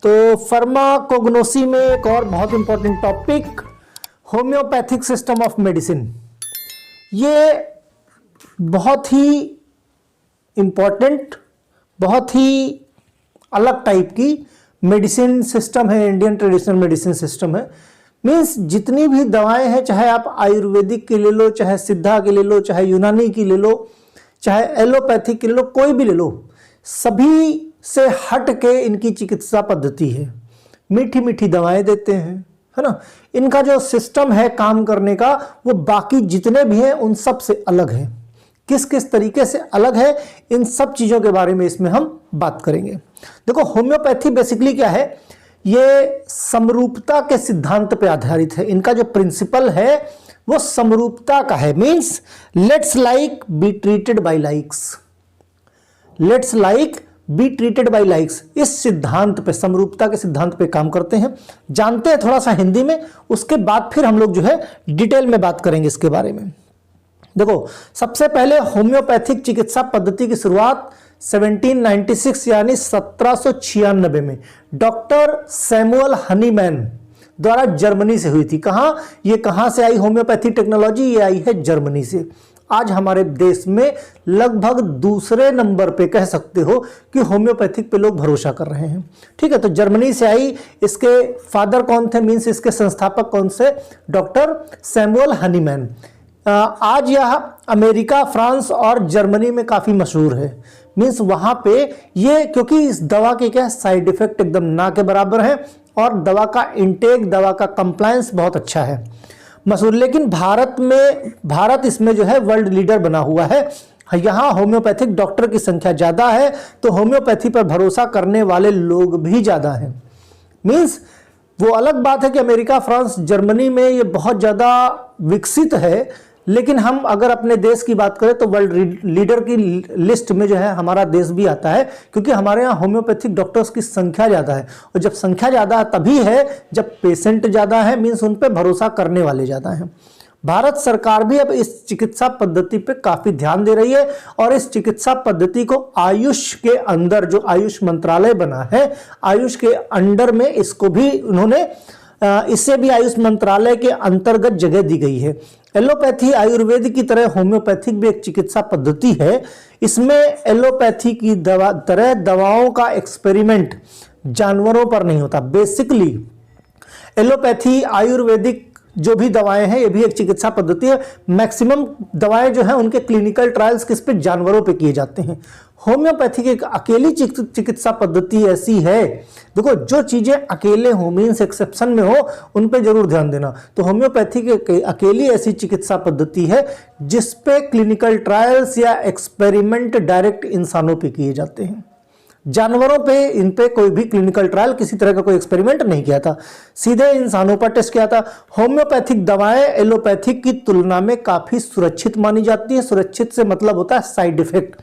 तो फार्माकोग्नोसी में एक और बहुत important topic, homeopathic system of medicine. ये बहुत ही इंपॉर्टेंट, बहुत ही अलग टाइप की मेडिसिन सिस्टम है, इंडियन ट्रेडिशनल मेडिसिन सिस्टम है। मीन्स जितनी भी दवाएं हैं, चाहे आप आयुर्वेदिक की ले लो, चाहे सिद्धा की ले लो, चाहे यूनानी की ले लो, चाहे एलोपैथिक की ले लो, कोई भी ले लो, सभी से हट के इनकी चिकित्सा पद्धति है। मीठी मीठी दवाएं देते हैं, है ना। इनका जो सिस्टम है काम करने का, वो बाकी जितने भी हैं उन सब से अलग है। किस किस तरीके से अलग है, इन सब चीजों के बारे में इसमें हम बात करेंगे। देखो, होम्योपैथी बेसिकली क्या है, ये समरूपता के सिद्धांत पे आधारित है। इनका जो प्रिंसिपल है वो समरूपता का है। Means let's like be treated by likes, let's like be treated by likes. इस सिद्धांत पे, समरूपता के सिद्धांत पे काम करते हैं। जानते हैं थोड़ा सा हिंदी में, उसके बाद फिर हम लोग जो है डिटेल में बात करेंगे इसके बारे में। देखो, सबसे पहले होम्योपैथिक चिकित्सा पद्धति की शुरुआत 1796 यानी 1796 में डॉक्टर सैमुअल हनीमैन द्वारा जर्मनी से हुई थी। ये कहां से आई होम्योपैथी टेक्नोलॉजी? ये आई है जर्मनी से। आज हमारे देश में लगभग दूसरे नंबर पे कह सकते हो कि होम्योपैथिक पे लोग भरोसा कर रहे हैं। ठीक है, तो जर्मनी से आई। इसके फादर कौन थे, मीन्स इसके संस्थापक कौन से? Doctor Samuel Hahnemann. आज यह अमेरिका, फ्रांस और जर्मनी में काफी मशहूर है। मीन्स वहां पे ये, क्योंकि इस दवा के क्या साइड इफेक्ट एकदम ना के बराबर है और दवा का इंटेक, दवा का कंप्लायंस बहुत अच्छा है, मशहूर। लेकिन भारत इसमें जो है वर्ल्ड लीडर बना हुआ है। यहाँ होम्योपैथिक डॉक्टर की संख्या ज्यादा है, तो होम्योपैथी पर भरोसा करने वाले लोग भी ज्यादा हैं। मीन्स वो अलग बात है कि अमेरिका, फ्रांस, जर्मनी में ये बहुत ज्यादा विकसित है, लेकिन हम अगर अपने देश की बात करें तो वर्ल्ड लीडर की लिस्ट में जो है हमारा देश भी आता है, क्योंकि हमारे यहाँ होम्योपैथिक डॉक्टर्स की संख्या ज़्यादा है। और जब संख्या ज़्यादा तभी है जब पेशेंट ज़्यादा है, मीन्स उन पे भरोसा करने वाले ज़्यादा हैं। भारत सरकार भी अब इस चिकित्सा पद्धति पे काफ़ी ध्यान दे रही है और इस चिकित्सा पद्धति को आयुष के अंदर, जो आयुष मंत्रालय बना है, आयुष के अंडर में इसको भी उन्होंने, इससे भी आयुष मंत्रालय के अंतर्गत जगह दी गई है। एलोपैथी आयुर्वेद की तरह होम्योपैथिक भी एक चिकित्सा पद्धति है। इसमें एलोपैथी की तरह दवाओं का एक्सपेरिमेंट जानवरों पर नहीं होता। बेसिकली एलोपैथी, आयुर्वेदिक जो भी दवाएं हैं, ये भी एक चिकित्सा पद्धति है। मैक्सिमम दवाएं जो हैं उनके क्लिनिकल ट्रायल्स किस पे? जानवरों पे किए जाते हैं। होम्योपैथी की एक अकेली चिकित्सा पद्धति ऐसी है, देखो जो चीजें अकेले हो, मीन्स एक्सेप्शन में हो, उन पे जरूर ध्यान देना। तो होम्योपैथी की अकेली ऐसी चिकित्सा पद्धति है जिसपे क्लिनिकल ट्रायल्स या एक्सपेरिमेंट डायरेक्ट इंसानों पे किए जाते हैं। जानवरों पे, इन पे कोई भी क्लिनिकल ट्रायल, किसी तरह का कोई एक्सपेरिमेंट नहीं किया था, सीधे इंसानों पर टेस्ट किया था। होम्योपैथिक दवाएं एलोपैथिक की तुलना में काफी सुरक्षित मानी जाती है। सुरक्षित से मतलब होता है साइड इफेक्ट,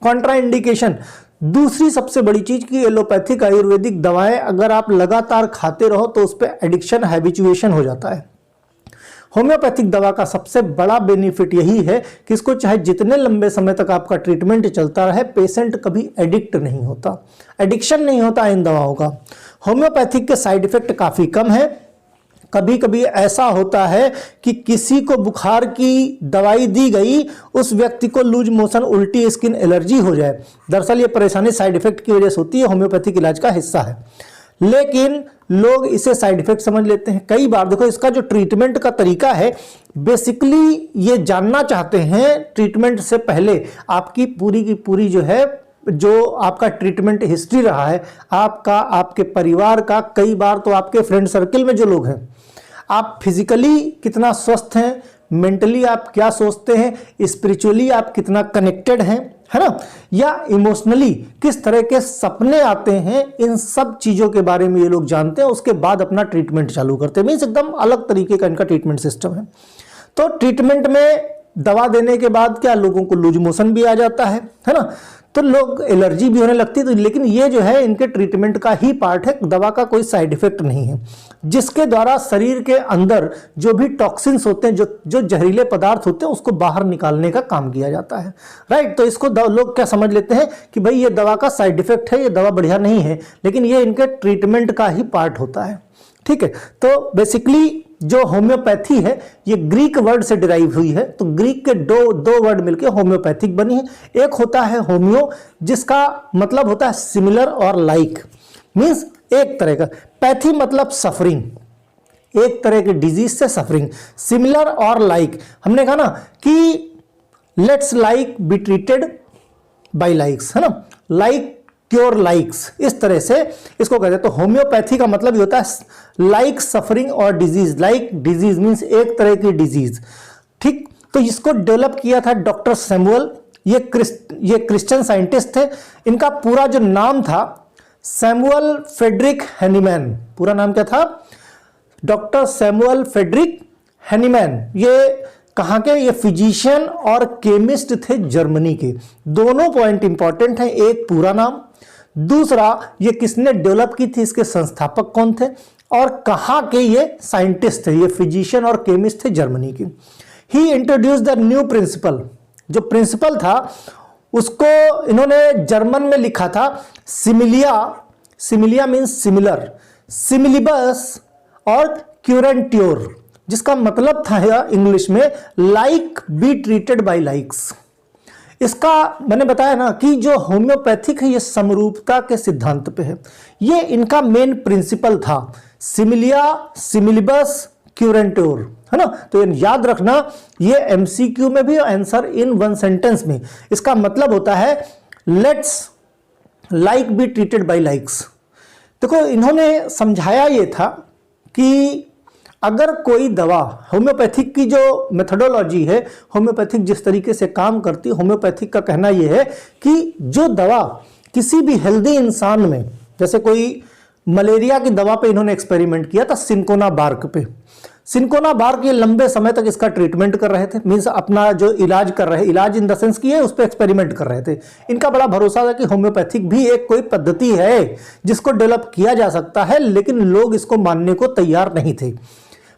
कॉन्ट्रा इंडिकेशन। दूसरी सबसे बड़ी चीज की एलोपैथिक आयुर्वेदिक दवाएं अगर आप लगातार खाते रहो तो उस पर एडिक्शन, हैबिचुएशन हो जाता है। होम्योपैथिक दवा का सबसे बड़ा बेनिफिट यही है कि इसको चाहे जितने लंबे समय तक आपका ट्रीटमेंट चलता रहे, पेशेंट कभी एडिक्ट नहीं होता, एडिक्शन नहीं होता इन दवाओं का। होम्योपैथिक के साइड इफेक्ट काफ़ी कम है। कभी कभी ऐसा होता है कि किसी को बुखार की दवाई दी गई, उस व्यक्ति को लूज मोशन, उल्टी, स्किन एलर्जी हो जाए। दरअसल ये परेशानी साइड इफेक्ट की वजह से होती है, होम्योपैथिक इलाज का हिस्सा है, लेकिन लोग इसे साइड इफेक्ट समझ लेते हैं। कई बार देखो, इसका जो ट्रीटमेंट का तरीका है, बेसिकली ये जानना चाहते हैं ट्रीटमेंट से पहले आपकी पूरी की पूरी जो है, जो आपका ट्रीटमेंट हिस्ट्री रहा है, आपका, आपके परिवार का, कई बार तो आपके फ्रेंड सर्किल में जो लोग हैं, आप फिजिकली कितना स्वस्थ हैं, मेंटली आप क्या सोचते हैं, स्पिरिचुअली आप कितना कनेक्टेड हैं, है ना, या इमोशनली किस तरह के सपने आते हैं, इन सब चीजों के बारे में ये लोग जानते हैं। उसके बाद अपना ट्रीटमेंट चालू करते हैं। मीन्स एकदम अलग तरीके का इनका ट्रीटमेंट सिस्टम है। तो ट्रीटमेंट में दवा देने के बाद क्या लोगों को लूज मोशन भी आ जाता है ना, तो लोग एलर्जी भी होने लगती है। तो लेकिन ये जो है इनके ट्रीटमेंट का ही पार्ट है, दवा का कोई साइड इफेक्ट नहीं है, जिसके द्वारा शरीर के अंदर जो भी टॉक्सिन्स होते हैं, जो जहरीले पदार्थ होते हैं, उसको बाहर निकालने का काम किया जाता है। राइट, तो इसको लोग क्या समझ लेते हैं कि भाई ये दवा का साइड इफेक्ट है, ये दवा बढ़िया नहीं है, लेकिन ये इनके ट्रीटमेंट का ही पार्ट होता है। ठीक है, तो बेसिकली जो होम्योपैथी है ये ग्रीक वर्ड से डिराइव हुई है। तो ग्रीक के दो वर्ड मिलकर होम्योपैथिक बनी है। एक होता है होम्यो, जिसका मतलब होता है सिमिलर और लाइक, मींस एक तरह का। पैथी मतलब सफरिंग, एक तरह की डिजीज से सफरिंग। सिमिलर और लाइक, हमने कहा ना कि let's like be treated by likes, है ना, लाइक क्योर लाइक्स, इस तरह से इसको कहते हैं। तो होम्योपैथी का मतलब ये होता है लाइक सफरिंग और डिजीज। लाइक डिजीज मींस एक तरह की डिजीज। ठीक, तो इसको डेवलप किया था डॉक्टर सैमुअल, ये क्रिश्चियन साइंटिस्ट थे। इनका पूरा जो नाम था सैमुअल फ्रेडरिक हैनीमैन। पूरा नाम क्या था? Doctor Samuel Frederick Hahnemann. ये कहाँ के? ये फिजिशियन और केमिस्ट थे जर्मनी के। दोनों पॉइंट इंपॉर्टेंट हैं, एक पूरा नाम, दूसरा ये किसने डेवलप की थी, इसके संस्थापक कौन थे, और कहाँ के ये साइंटिस्ट थे। ये फिजिशियन और केमिस्ट थे जर्मनी के। ही इंट्रोड्यूस द न्यू प्रिंसिपल। जो प्रिंसिपल था उसको इन्होंने जर्मन में लिखा था सिमिलिया। सिमिलिया मीन्स सिमिलर, सिमिलिबस और क्यूरेंट्योर, जिसका मतलब था इंग्लिश में like be treated by likes. इसका मैंने बताया ना कि जो होम्योपैथिक है ये समरूपता के सिद्धांत पे है। ये इनका मेन प्रिंसिपल था, सिमिलिया, सिमिलिबस, क्यूरेंट्योर, है ना। तो याद रखना, ये एमसीक्यू में भी आंसर इन वन सेंटेंस में। इसका मतलब होता है let's like be treated by likes. देखो, इन्होंने समझाया ये था कि अगर कोई दवा, होम्योपैथिक की जो मेथोडोलॉजी है, होम्योपैथिक जिस तरीके से काम करती है, होम्योपैथिक का कहना यह है कि जो दवा किसी भी हेल्दी इंसान में, जैसे कोई मलेरिया की दवा पे इन्होंने एक्सपेरिमेंट किया था सिनकोना बार्क पे। सिनकोना बार्क ये लंबे समय तक इसका ट्रीटमेंट कर रहे थे, मीन्स अपना जो इलाज कर रहे, इलाज इन द सेंस की है, उस पर एक्सपेरिमेंट कर रहे थे। इनका बड़ा भरोसा था कि होम्योपैथिक भी एक कोई पद्धति है जिसको डेवलप किया जा सकता है, लेकिन लोग इसको मानने को तैयार नहीं थे।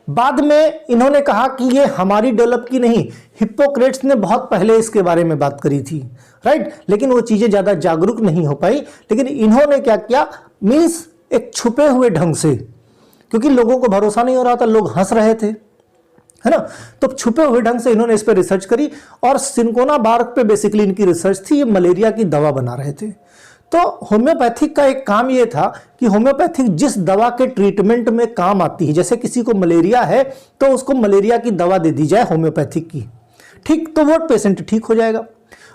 बाद में इन्होंने कहा कि ये हमारी डेवलप की नहीं, हिप्पोक्रेट्स ने बहुत पहले इसके बारे में बात करी थी, राइट, लेकिन वो चीजें ज्यादा जागरूक नहीं हो पाई। लेकिन इन्होंने क्या किया, मीन्स एक छुपे हुए ढंग से, क्योंकि लोगों को भरोसा नहीं हो रहा था, लोग हंस रहे थे, है ना, तो छुपे हुए ढंग से इन्होंने इस पर रिसर्च करी और सिनकोना बार्क पे बेसिकली इनकी रिसर्च थी। ये मलेरिया की दवा बना रहे थे। तो होम्योपैथिक का एक काम यह था कि होम्योपैथिक जिस दवा के ट्रीटमेंट में काम आती है, जैसे किसी को मलेरिया है तो उसको मलेरिया की दवा दे दी जाए होम्योपैथिक की, ठीक, तो वो पेशेंट ठीक हो जाएगा।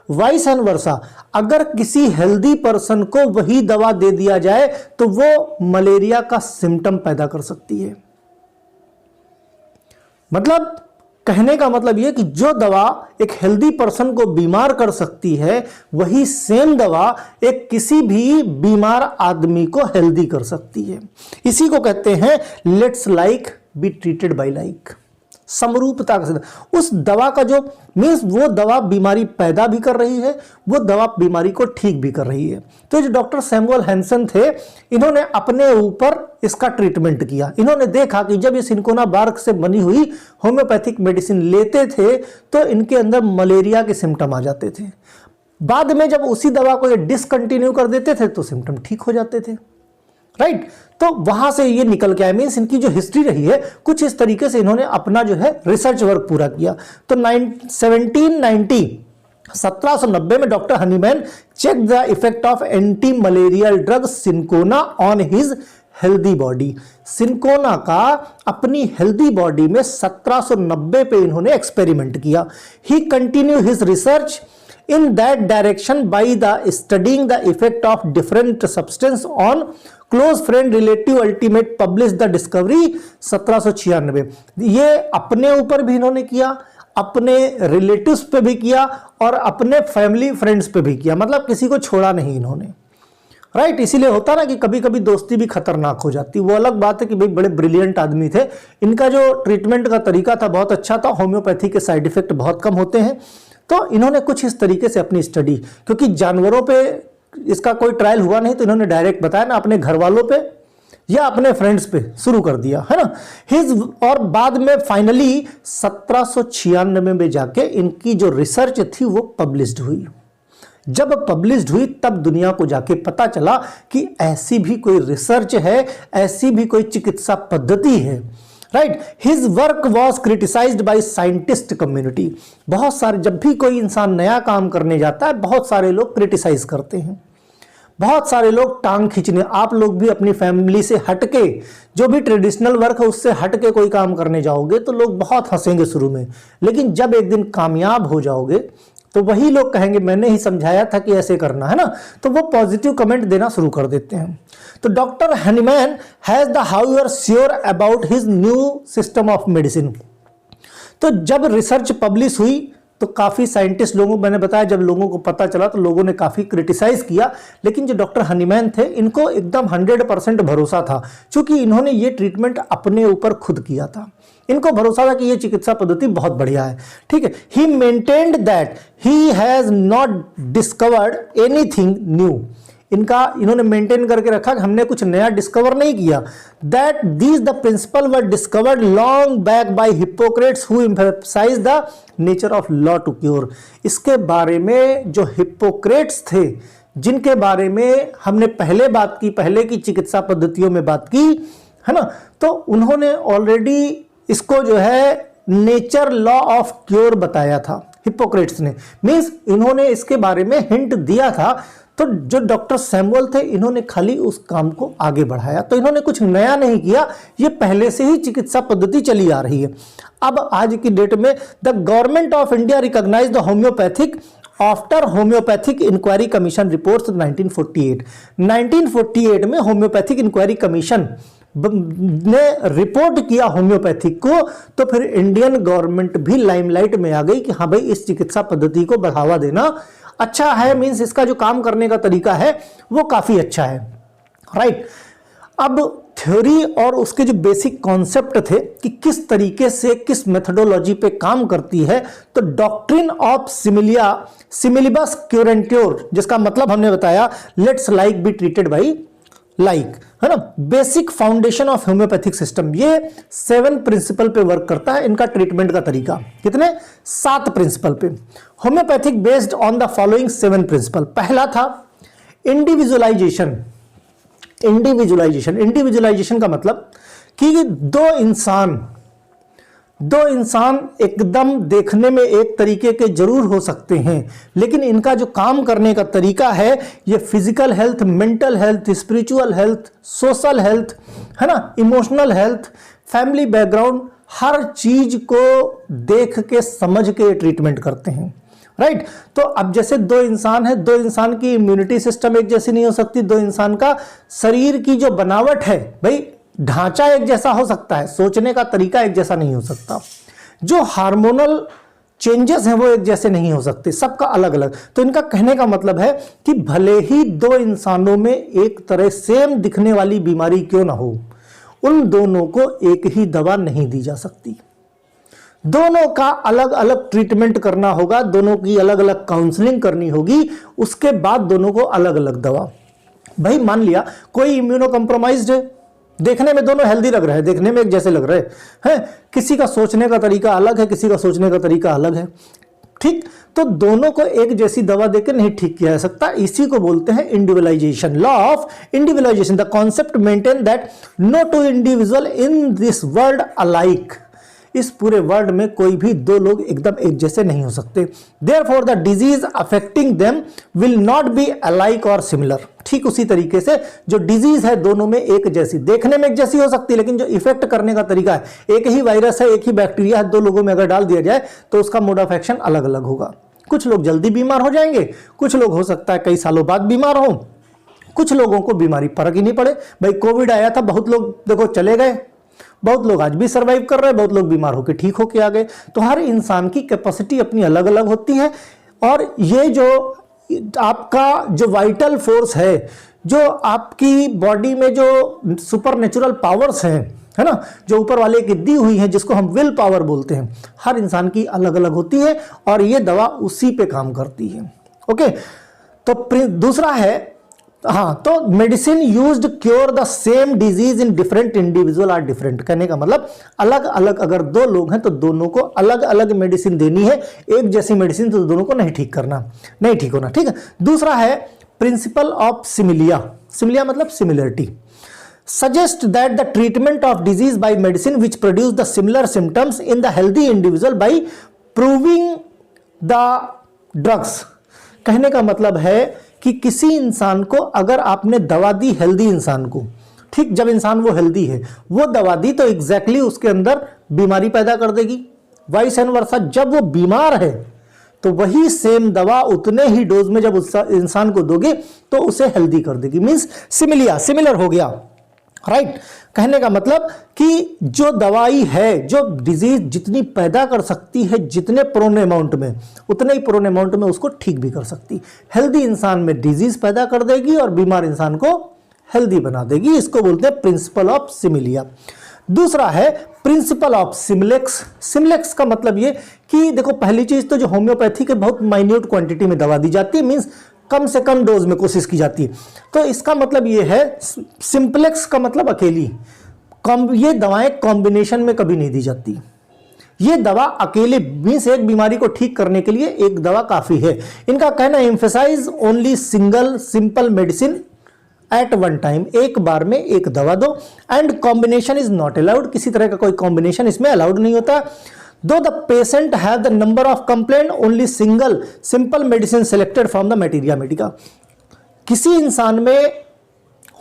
वाइस एंड वर्सा, अगर किसी हेल्दी पर्सन को वही दवा दे दिया जाए तो वो मलेरिया का सिम्टम पैदा कर सकती है। मतलब कहने का मतलब यह कि जो दवा एक हेल्दी पर्सन को बीमार कर सकती है, वही सेम दवा एक किसी भी बीमार आदमी को हेल्दी कर सकती है। इसी को कहते हैं let's like be treated by like, समरूपता का। उस दवा का जो मीन्स वो दवा बीमारी पैदा भी कर रही है, वो दवा बीमारी को ठीक भी कर रही है। तो जो डॉक्टर सैमुअल हैंसन थे, इन्होंने अपने ऊपर इसका ट्रीटमेंट किया। इन्होंने देखा कि जब ये सिनकोना बार्क से बनी हुई होम्योपैथिक मेडिसिन लेते थे तो इनके अंदर मलेरिया के सिम्टम आ जाते थे। बाद में जब उसी दवा को ये डिसकंटिन्यू कर देते थे तो सिम्टम ठीक हो जाते थे, राइट। तो वहां से ये निकल के आया, मीन्स इनकी जो हिस्ट्री रही है कुछ इस तरीके से इन्होंने अपना जो है रिसर्च वर्क पूरा किया। तो 1790 में doctor Hahnemann check the effect of anti malarial drug cinchona on his healthy body. Cinchona का अपनी हेल्दी बॉडी में 1790 पे इन्होंने एक्सपेरिमेंट किया। He continue his research in that direction by the studying the effect of different substance on close friend relative ultimate published the discovery 1796। ये अपने ऊपर भी इन्होंने किया, अपने रिलेटिव्स पे भी किया और अपने फैमिली फ्रेंड्स पे भी किया, मतलब किसी को छोड़ा नहीं इन्होंने। राइट। इसीलिए होता ना कि कभी कभी दोस्ती भी खतरनाक हो जाती। वो अलग बात है कि भाई बड़े ब्रिलियंट आदमी थे, इनका जो ट्रीटमेंट का तरीका था बहुत अच्छा था, होम्योपैथी के साइड इफेक्ट बहुत कम होते हैं। तो इन्होंने कुछ इस तरीके से अपनी स्टडी, क्योंकि जानवरों पे इसका कोई ट्रायल हुआ नहीं, तो इन्होंने डायरेक्ट बताया ना अपने घर वालों पे या अपने फ्रेंड्स पे शुरू कर दिया, है ना। और बाद में फाइनली 1796 में जाके इनकी जो रिसर्च थी वो पब्लिश्ड हुई। जब पब्लिश्ड हुई तब दुनिया को जाके पता चला कि ऐसी भी कोई रिसर्च है, ऐसी भी कोई चिकित्सा पद्धति है, right. His work was criticised by scientist community. बहुत सारे, जब भी कोई इंसान नया काम करने जाता है बहुत सारे लोग क्रिटिसाइज करते हैं, बहुत सारे लोग टांग खींचने। आप लोग भी अपनी फैमिली से हटके, जो भी ट्रेडिशनल वर्क है उससे हटके कोई काम करने जाओगे तो लोग बहुत हंसेंगे शुरू में, लेकिन जब एक दिन कामयाब हो जाओगे तो वही लोग कहेंगे मैंने ही समझाया था कि ऐसे करना, है ना। तो वो पॉजिटिव कमेंट देना शुरू कर देते हैं। तो doctor Hahnemann has the however sure about his new system of medicine. तो जब रिसर्च पब्लिश हुई तो काफ़ी साइंटिस्ट लोगों, मैंने बताया जब लोगों को पता चला तो लोगों ने काफ़ी क्रिटिसाइज किया, लेकिन जो डॉक्टर हनीमैन थे इनको एकदम 100% भरोसा था, क्योंकि इन्होंने ये ट्रीटमेंट अपने ऊपर खुद किया था। इनको भरोसा था कि ये चिकित्सा पद्धति बहुत बढ़िया है, ठीक है। He maintained that he has not discovered anything new. इन्होंने मेंटेन करके रखा कि हमने कुछ नया डिस्कवर नहीं किया। That these the principle were discovered long back by Hippocrates who emphasize the nature of law to cure. इसके बारे में जो हिप्पोक्रेट्स थे, जिनके बारे में हमने पहले बात की, पहले की चिकित्सा पद्धतियों में बात की, है ना, तो उन्होंने ऑलरेडी इसको जो है नेचर लॉ ऑफ क्योर बताया था हिप्पोक्रेट्स ने। मीन्स इन्होंने इसके बारे में हिंट दिया था। तो जो डॉक्टर सैमुअल थे इन्होंने खाली उस काम को आगे बढ़ाया, तो इन्होंने कुछ नया नहीं किया, ये पहले से ही चिकित्सा पद्धति चली आ रही है। अब आज की डेट में the government of India recognise the homeopathic after homeopathic inquiry commission reports 1948 में होम्योपैथिक इंक्वायरी कमीशन ने रिपोर्ट किया होम्योपैथिक को, तो फिर इंडियन गवर्नमेंट भी लाइमलाइट में आ गई कि हाँ भाई इस चिकित्सा पद्धति को बढ़ावा देना अच्छा है। मींस इसका जो काम करने का तरीका है वो काफी अच्छा है, राइट। अब थ्योरी और उसके जो बेसिक कॉन्सेप्ट थे कि किस तरीके से, किस मेथडोलॉजी पे काम करती है, तो डॉक्ट्रिन ऑफ सिमिलिबस क्यूरेंट्योर, जिसका मतलब हमने बताया let's like be treated by like, है ना। Basic foundation of homeopathic system, ये 7 प्रिंसिपल पे वर्क करता है। इनका ट्रीटमेंट का तरीका कितने, 7 प्रिंसिपल पे। Homeopathic based on the following 7 principle. पहला था इंडिविजुअलाइजेशन। इंडिविजुअलाइजेशन का मतलब कि दो इंसान एकदम देखने में एक तरीके के जरूर हो सकते हैं, लेकिन इनका जो काम करने का तरीका है ये physical health, mental health, spiritual health, social health, है ना, इमोशनल हेल्थ, फैमिली बैकग्राउंड, हर चीज को देख के समझ के ट्रीटमेंट करते हैं, राइट। तो अब जैसे 2 इंसान है, 2 इंसान की इम्यूनिटी सिस्टम एक जैसी नहीं हो सकती, 2 इंसान का शरीर की जो बनावट है भाई, ढांचा एक जैसा हो सकता है, सोचने का तरीका एक जैसा नहीं हो सकता, जो हार्मोनल चेंजेस हैं वो एक जैसे नहीं हो सकते, सबका अलग अलग। तो इनका कहने का मतलब है कि भले ही 2 इंसानों में एक तरह सेम दिखने वाली बीमारी क्यों ना हो, उन दोनों को एक ही दवा नहीं दी जा सकती, दोनों का अलग अलग ट्रीटमेंट करना होगा, दोनों की अलग अलग काउंसलिंग करनी होगी, उसके बाद दोनों को अलग अलग दवा। भाई मान लिया कोई इम्यूनो कॉम्प्रोमाइज्ड है, देखने में दोनों हेल्दी लग रहे हैं, देखने में एक जैसे लग रहे हैं, किसी का सोचने का तरीका अलग है, किसी का सोचने का तरीका अलग है, ठीक। तो दोनों को एक जैसी दवा देकर नहीं ठीक किया जा सकता, इसी को बोलते हैं individualisation, law of individualisation. The concept maintain that no 2 individual in this world alike, इस पूरे वर्ल्ड में कोई भी 2 लोग एकदम एक जैसे नहीं हो सकते। Therefore the disease affecting them will not be alike or similar। ठीक उसी तरीके से जो डिजीज है दोनों में एक जैसी, देखने में एक जैसी हो सकती है, लेकिन जो इफेक्ट करने का तरीका है, एक ही वायरस है, एक ही बैक्टीरिया है, 2 लोगों में अगर डाल दिया जाए तो उसका मोड ऑफ एक्शन अलग अलग होगा। कुछ लोग जल्दी बीमार हो जाएंगे, कुछ लोग हो सकता है कई सालों बाद बीमार हो, कुछ लोगों को बीमारी फर्क ही नहीं पड़े। भाई कोविड आया था, बहुत लोग देखो चले गए, बहुत लोग आज भी सरवाइव कर रहे हैं, बहुत लोग बीमार होकर ठीक होके आ गए। तो हर इंसान की कैपेसिटी अपनी अलग अलग होती है, और ये जो आपका जो वाइटल फोर्स है, जो आपकी बॉडी में जो सुपर नेचुरल पावर्स हैं, है ना, जो ऊपर वाले की दी हुई है, जिसको हम विल पावर बोलते हैं, हर इंसान की अलग अलग होती है और ये दवा उसी पे काम करती है। ओके, तो दूसरा है, हाँ, तो medicine used cure the same disease in different individual are different. कहने का मतलब अलग अलग, अगर दो लोग हैं तो दोनों को अलग अलग मेडिसिन देनी है, एक जैसी मेडिसिन तो दोनों को नहीं ठीक करना, नहीं ठीक होना। ठीक है, दूसरा है प्रिंसिपल ऑफ सिमिलिया। सिमिलिया मतलब similarity. Suggest that the treatment of disease by medicine which produce the similar symptoms in the healthy individual by proving the drugs। कहने का मतलब है कि किसी इंसान को अगर आपने दवा दी हेल्दी इंसान को, ठीक, जब इंसान वो हेल्दी है, वो दवा दी तो एग्जैक्टली उसके अंदर बीमारी पैदा कर देगी। वाइस एंड वर्सा, जब वो बीमार है तो वही सेम दवा उतने ही डोज में जब उस इंसान को दोगे तो उसे हेल्दी कर देगी। मीन्स सिमिलिया, सिमिलर हो गया, राइट। कहने का मतलब कि जो दवाई है, जो डिजीज जितनी पैदा कर सकती है जितने प्रोन अमाउंट में, उतने ही प्रोन अमाउंट में उसको ठीक भी कर सकती। हेल्दी इंसान में डिजीज पैदा कर देगी और बीमार इंसान को हेल्दी बना देगी। इसको बोलते हैं प्रिंसिपल ऑफ सिमिलिया। दूसरा है प्रिंसिपल ऑफ सिम्प्लेक्स। सिम्प्लेक्स का मतलब ये कि देखो, पहली चीज तो जो होम्योपैथी के बहुत माइन्यूट क्वांटिटी में दवा दी जाती है, मीन्स कम से कम डोज में कोशिश की जाती है। तो इसका मतलब ये है, सिंप्लेक्स का मतलब अकेली, ये दवाएं कॉम्बिनेशन में कभी नहीं दी जाती। ये दवा अकेले मीन्स एक बीमारी को ठीक करने के लिए एक दवा काफी है। इनका कहना है emphasise only single simple medicine at one time, एक बार में एक दवा दो, and combination is not allowed. किसी तरह का कोई कॉम्बिनेशन इसमें अलाउड नहीं होता। Though the patient have the number of complaint, only single simple medicine selected from the materia medica। किसी इंसान में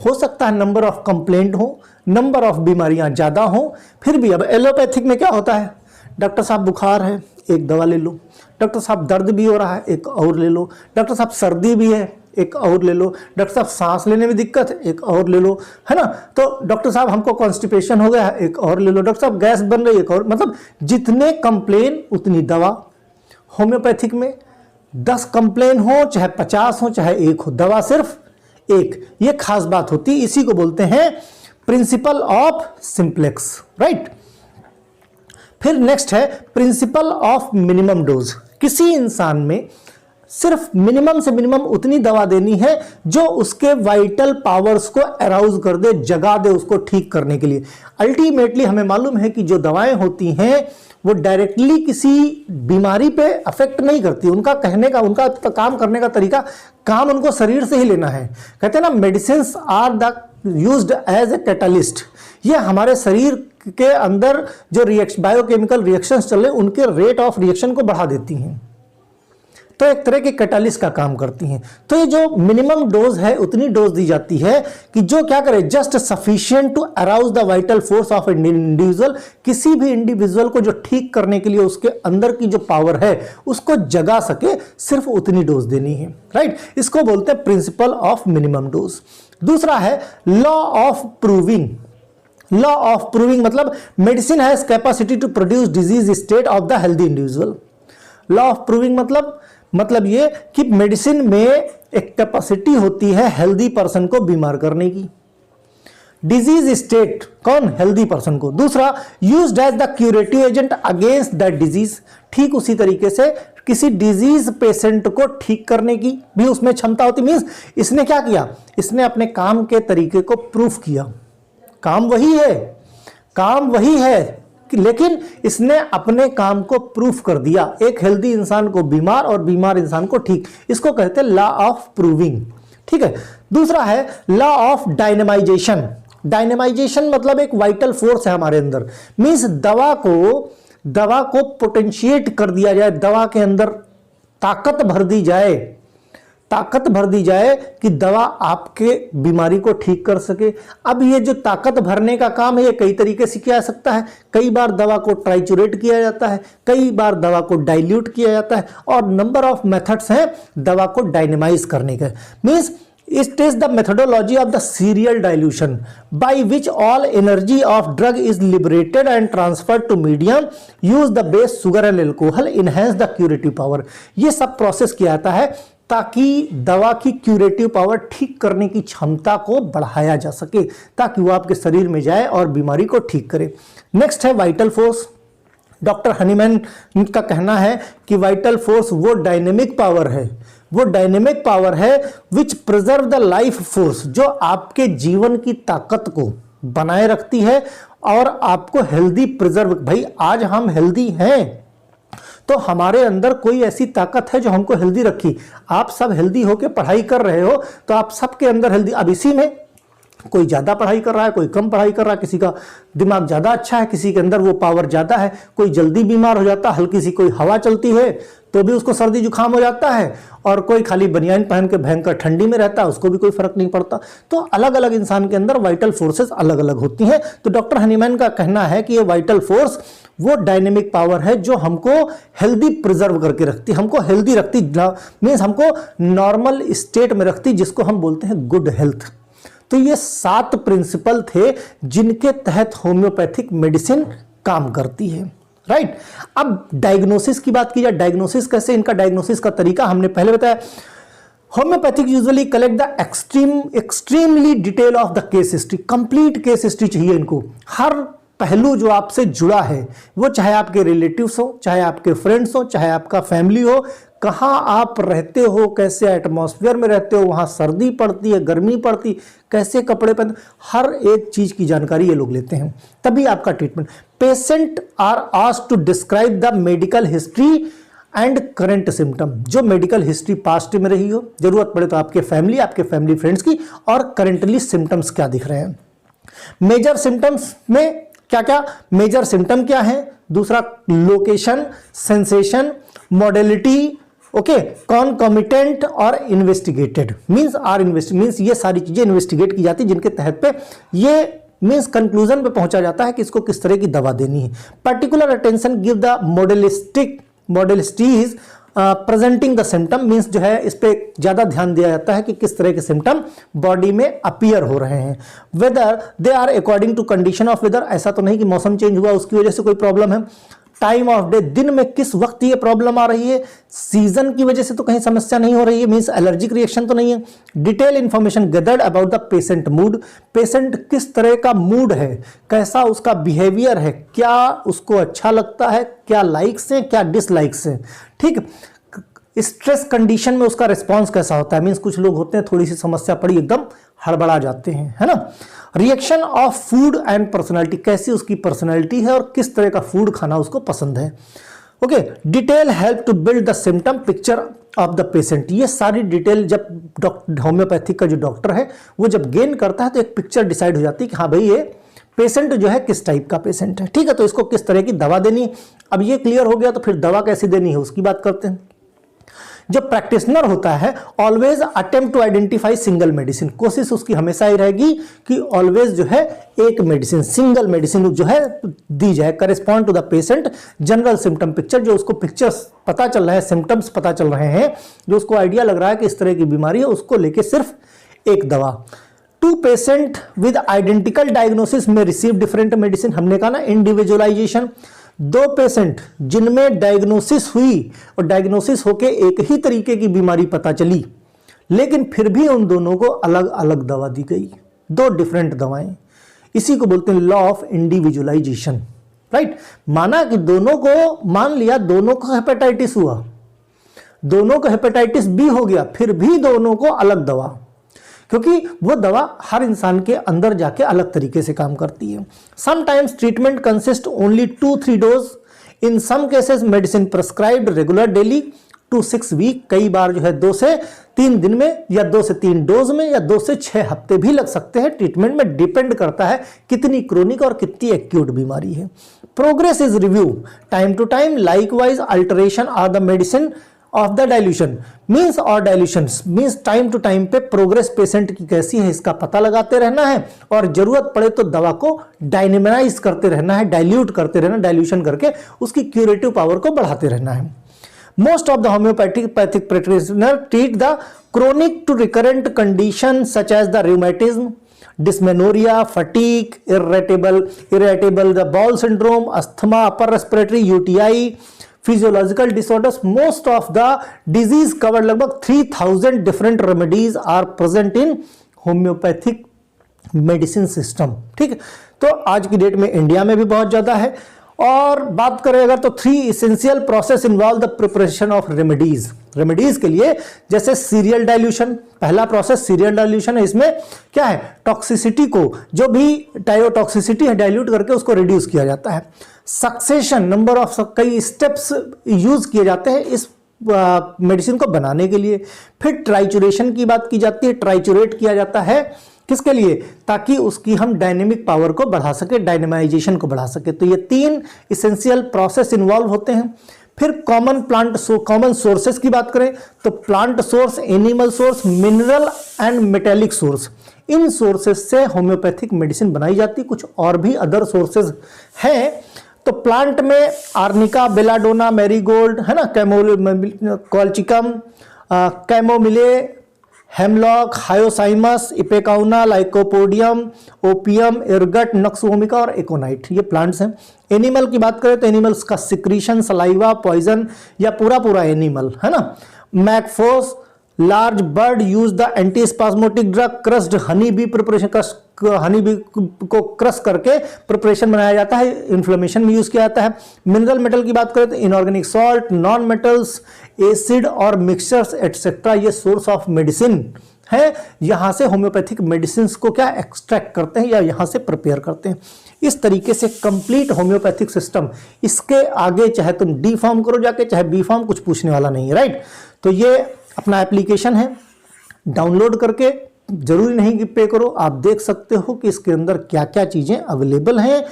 हो सकता है नंबर ऑफ कंप्लेंट हो, नंबर ऑफ बीमारियां ज्यादा हो, फिर भी अब एलोपैथिक में क्या होता है, डॉक्टर साहब बुखार है, एक दवा ले लो। डॉक्टर साहब दर्द भी हो रहा है, एक और ले लो। डॉक्टर साहब सर्दी भी है, एक और ले लो। डॉक्टर साहब सांस लेने में दिक्कत है, एक और ले लो, है ना। तो डॉक्टर साहब हमको कॉन्स्टिपेशन हो गया है, एक और ले लो। डॉक्टर साहब गैस बन रही है, एक और। मतलब जितने कंप्लेन उतनी दवा। होम्योपैथिक में 10 कंप्लेन हो, चाहे 50 हो, चाहे एक हो, दवा सिर्फ एक। ये खास बात होती है, इसी को बोलते हैं प्रिंसिपल ऑफ सिंप्लेक्स, राइट। फिर नेक्स्ट है प्रिंसिपल ऑफ मिनिमम डोज। किसी इंसान में सिर्फ मिनिमम से मिनिमम उतनी दवा देनी है जो उसके वाइटल पावर्स को अराउज कर दे, जगा दे उसको ठीक करने के लिए। अल्टीमेटली हमें मालूम है कि जो दवाएं होती हैं वो डायरेक्टली किसी बीमारी पे अफेक्ट नहीं करती। उनका कहने का, उनका काम करने का तरीका, काम उनको शरीर से ही लेना है। कहते हैं ना, medicines are the used as a catalyst. ये हमारे शरीर के अंदर जो बायोकेमिकल रिएक्शंस चल रहे हैं उनके रेट ऑफ रिएक्शन को बढ़ा देती हैं, तो एक तरह के कैटालिस्ट का काम करती हैं। तो ये जो मिनिमम डोज है उतनी डोज दी जाती है कि जो क्या करे, just sufficient to arouse the vital force of an individual. किसी भी इंडिविजुअल को जो ठीक करने के लिए उसके अंदर की जो पावर है उसको जगा सके, सिर्फ उतनी डोज देनी है, राइट। इसको बोलते हैं प्रिंसिपल ऑफ मिनिमम डोज। दूसरा है law of proving. Law of proving मतलब medicine has capacity to produce disease state of the healthy individual. Law of proving मतलब ये कि मेडिसिन में एक कैपेसिटी होती है हेल्दी पर्सन को बीमार करने की। डिजीज स्टेट कौन, हेल्दी पर्सन को। दूसरा used as the curative agent against that disease. ठीक उसी तरीके से किसी डिजीज पेशेंट को ठीक करने की भी उसमें क्षमता होती। मींस इसने क्या किया, इसने अपने काम के तरीके को प्रूफ किया। काम वही है, काम वही है, लेकिन इसने अपने काम को प्रूफ कर दिया। एक हेल्दी इंसान को बीमार और बीमार इंसान को ठीक। इसको कहते हैं लॉ ऑफ प्रूविंग, ठीक है। दूसरा है लॉ ऑफ डायनेमाइजेशन। डायनेमाइजेशन मतलब एक वाइटल फोर्स है हमारे अंदर। मींस दवा को पोटेंशिएट कर दिया जाए, दवा के अंदर ताकत भर दी जाए, ताकत भर दी जाए कि दवा आपके बीमारी को ठीक कर सके। अब ये जो ताकत भरने का काम है ये कई तरीके से किया जा सकता है। कई बार दवा को ट्राइचुरेट किया जाता है, कई बार दवा को डाइल्यूट किया जाता है, और नंबर ऑफ मेथड्स हैं दवा को डायनेमाइज करने के। Means it is the methodology of the serial dilution by which all energy of drug is liberated and transferred to medium. Use the base sugar and alcohol, enhance the curative power. ये सब process किया जाता है ताकि दवा की curative power, ठीक करने की क्षमता को बढ़ाया जा सके, ताकि वो आपके शरीर में जाए और बीमारी को ठीक करे। नेक्स्ट है वाइटल फोर्स। डॉक्टर हनीमैन का कहना है कि वाइटल फोर्स वो डायनेमिक पावर है, वो डायनेमिक पावर है विच प्रिजर्व द लाइफ फोर्स, जो आपके जीवन की ताकत को बनाए रखती है और आपको हेल्दी प्रिजर्व। भाई आज हम हेल्दी हैं तो हमारे अंदर कोई ऐसी ताकत है जो हमको हेल्दी रखी। आप सब हेल्दी होके पढ़ाई कर रहे हो तो आप सबके अंदर हेल्दी, अब इसी में कोई ज़्यादा पढ़ाई कर रहा है, कोई कम पढ़ाई कर रहा है, किसी का दिमाग ज़्यादा अच्छा है, किसी के अंदर वो पावर ज़्यादा है, कोई जल्दी बीमार हो जाता है, हल्की सी कोई हवा चलती है तो भी उसको सर्दी जुकाम हो जाता है, और कोई खाली बनियान पहन के भयंकर ठंडी में रहता है, उसको भी कोई फर्क नहीं पड़ता। तो अलग अलग इंसान के अंदर वाइटल फोर्सेस अलग अलग होती हैं। तो डॉक्टर हनीमैन का कहना है कि ये वाइटल फोर्स वो डायनेमिक पावर है जो हमको हेल्दी प्रिजर्व करके रखती, हमको हेल्दी रखती, मीन्स हमको नॉर्मल स्टेट में रखती, जिसको हम बोलते हैं गुड हेल्थ। तो ये 7 प्रिंसिपल थे जिनके तहत होम्योपैथिक मेडिसिन काम करती है, राइट। अब डायग्नोसिस की बात की जाए, डायग्नोसिस कैसे, इनका डायग्नोसिस का तरीका हमने पहले बताया। Homeopathic usually collect the extremely detail of the case history, complete case history चाहिए इनको, हर पहलू जो आपसे जुड़ा है, वो चाहे आपके रिलेटिव्स हो, चाहे आपके फ्रेंड्स हो, चाहे आपका फैमिली हो, कहाँ आप रहते हो, कैसे एटमॉस्फेयर में रहते हो, वहाँ सर्दी पड़ती है, गर्मी पड़ती, कैसे कपड़े पहन, हर एक चीज़ की जानकारी ये लोग लेते हैं, तभी आपका treatment. Patient are asked to describe the medical history and current symptom, जो मेडिकल हिस्ट्री पास्ट में रही हो, जरूरत पड़े तो आपके फैमिली फ्रेंड्स की, और करंटली सिम्टम्स क्या दिख रहे हैं। मेजर सिम्टम्स में क्या क्या, मेजर सिम्टम क्या है, दूसरा location, sensation, modality, okay, concomitant और इन्वेस्टिगेटेड, मीन्स ये सारी चीजें इन्वेस्टिगेट की जाती है, जिनके तहत पे ये मीन्स कंक्लूजन पे पहुंचा जाता है कि इसको किस तरह की दवा देनी है। Particular attention give the modalities presenting the symptom, means जो है इस पे ज्यादा ध्यान दिया जाता है कि किस तरह के सिम्टम बॉडी में अपीयर हो रहे हैं। Whether they are according to condition of weather, ऐसा तो नहीं कि मौसम चेंज हुआ उसकी वजह से कोई प्रॉब्लम है। टाइम ऑफ डे, दिन में किस वक्त ये प्रॉब्लम आ रही है, सीजन की वजह से तो कहीं समस्या नहीं हो रही है, मीन्स एलर्जिक रिएक्शन तो नहीं है। Detail information gathered about the patient mood, patient किस तरह का मूड है, कैसा उसका बिहेवियर है, क्या उसको अच्छा लगता है, क्या लाइक्स हैं, क्या डिसलाइक्स हैं, ठीक। स्ट्रेस कंडीशन में उसका रिस्पॉन्स कैसा होता है, मीन्स कुछ लोग होते हैं थोड़ी सी समस्या पड़ी एकदम हड़बड़ा जाते हैं, है ना। Reaction of food and personality, कैसी उसकी पर्सनालिटी है और किस तरह का फूड खाना उसको पसंद है। Okay, detail help to build the symptom picture of the patient, ये सारी डिटेल जब होम्योपैथिक का जो डॉक्टर है वो जब गेन करता है तो एक पिक्चर डिसाइड हो जाती है कि हाँ भाई ये पेशेंट जो है किस टाइप का पेशेंट है, ठीक है। तो इसको किस तरह की दवा देनी है, अब ये क्लियर हो गया तो फिर दवा कैसे देनी है उसकी बात करते हैं। जो प्रैक्टिशनर होता है always attempt to identify single medicine, कोशिश उसकी हमेशा ही रहेगी कि ऑलवेज जो है एक मेडिसिन, सिंगल मेडिसिन जो है दी जाए, correspond to the patient general symptom picture, जो उसको पिक्चर्स पता चल रहे हैं, सिम्टम्स पता चल रहे हैं, जो उसको आइडिया लग रहा है कि इस तरह की बीमारी है, उसको लेके सिर्फ एक दवा। Two patient with identical diagnosis में रिसीव डिफरेंट मेडिसिन, हमने कहा ना इंडिविजुअलाइजेशन, 2 पेशेंट जिनमें डायग्नोसिस हुई और डायग्नोसिस होके एक ही तरीके की बीमारी पता चली, लेकिन फिर भी उन दोनों को अलग अलग दवा दी गई, 2 डिफरेंट दवाएं, इसी को बोलते हैं लॉ ऑफ इंडिविजुअलाइजेशन, राइट। माना कि दोनों को, मान लिया दोनों को हेपेटाइटिस हुआ, दोनों को हेपेटाइटिस बी हो गया, फिर भी दोनों को अलग दवा, क्योंकि वो दवा हर इंसान के अंदर जाके अलग तरीके से काम करती है। Sometimes treatment consist only 2-3 dose, in some cases medicine prescribed regular daily to 6 week, कई बार जो है 2 से 3 दिन में या 2 से 3 डोज में या 2 से 6 हफ्ते भी लग सकते हैं। ट्रीटमेंट में डिपेंड करता है कितनी क्रोनिक और कितनी एक्यूट बीमारी है। Progress is review time to time, likewise alteration are the medicine of the dilution, means और dilution means time to time पे प्रोग्रेस पेशेंट की कैसी है इसका पता लगाते रहना है, और जरूरत पड़े तो दवा को डायनेमाइज करते रहना है, डाइल्यूट करते रहना, डाइल्यूशन करके उसकी क्यूरेटिव पावर को बढ़ाते रहना है। Most of the homeopathic practitioner treat the chronic to recurrent condition such as the rheumatism, dysmenorrhoea, fatigue, irritable the bowel syndrome, asthma, upper respiratory, UTI, physiological disorders, most of the disease covered, लगभग 3000 different remedies are present in homeopathic medicine system. ठीक है, तो आज की date में India में भी बहुत ज्यादा है। और बात करें अगर तो 3 essential process involve the preparation of remedies. Remedies के लिए जैसे सीरियल डाइल्यूशन, पहला प्रोसेस सीरियल डाइल्यूशन है। इसमें क्या है, टॉक्सिसिटी को, जो भी टायोटॉक्सिसिटी है, डाइल्यूट करके उसको रिड्यूस किया जाता है। सक्सेशन, नंबर ऑफ कई स्टेप्स यूज किए जाते हैं इस मेडिसिन को बनाने के लिए। फिर ट्राइचुरेशन की बात की जाती है, ट्राइचुरेट किया जाता है किसके लिए, ताकि उसकी हम डायनेमिक पावर को बढ़ा सके, डायनेमाइजेशन को बढ़ा सके। तो ये 3 इसेंशियल प्रोसेस इन्वॉल्व होते हैं। फिर कॉमन सोर्सेस की बात करें तो plant source, animal source, mineral and metallic source, in sources से होम्योपैथिक मेडिसिन बनाई जाती है। कुछ और भी अदर सोर्सेज हैं। तो प्लांट में आर्निका, बेलाडोना, मैरीगोल्ड है ना, colchicum, chamomile, hemlock, hyoscyamus, ipecacuanha, lycopodium, opium, ergot, nux vomica और एकोनाइट, ये प्लांट्स हैं। एनिमल की बात करें तो एनिमल्स का सिक्रीशन, सलाइवा, पॉइजन या पूरा एनिमल है ना। मैकफोस, large bird use the antispasmodic drug, crushed honey bee preparation, honey bee को क्रश करके प्रिपरेशन बनाया जाता है, इन्फ्लेमेशन में यूज किया जाता है। मिनरल मेटल की बात करें तो inorganic salt, non metals, acid और मिक्सचर्स एटसेट्रा, ये सोर्स ऑफ मेडिसिन है। यहां से होम्योपैथिक मेडिसिन को क्या एक्सट्रैक्ट करते हैं या यहां से प्रिपेयर करते हैं। इस तरीके से कंप्लीट होम्योपैथिक सिस्टम, इसके आगे चाहे तुम डी फॉर्म करो जाके, चाहे बी फॉर्म, कुछ पूछने वाला नहीं है, राइट। तो ये अपना एप्लीकेशन है, डाउनलोड करके, जरूरी नहीं कि पे करो, आप देख सकते हो कि इसके अंदर क्या क्या चीजें अवेलेबल हैं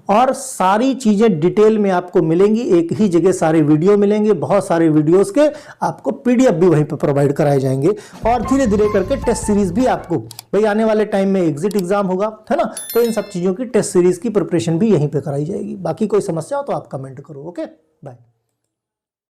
और सारी चीजें डिटेल में आपको मिलेंगी। एक ही जगह सारे वीडियो मिलेंगे, बहुत सारे वीडियोस के आपको पीडीएफ भी वहीं पे प्रोवाइड कराए जाएंगे। और धीरे धीरे करके टेस्ट सीरीज भी आपको, भाई आने वाले टाइम में एग्जिट एग्जाम होगा है ना, तो इन सब चीजों की टेस्ट सीरीज की प्रिपरेशन भी यहीं पे कराई जाएगी। बाकी कोई समस्या हो तो आप कमेंट करो। Okay, bye.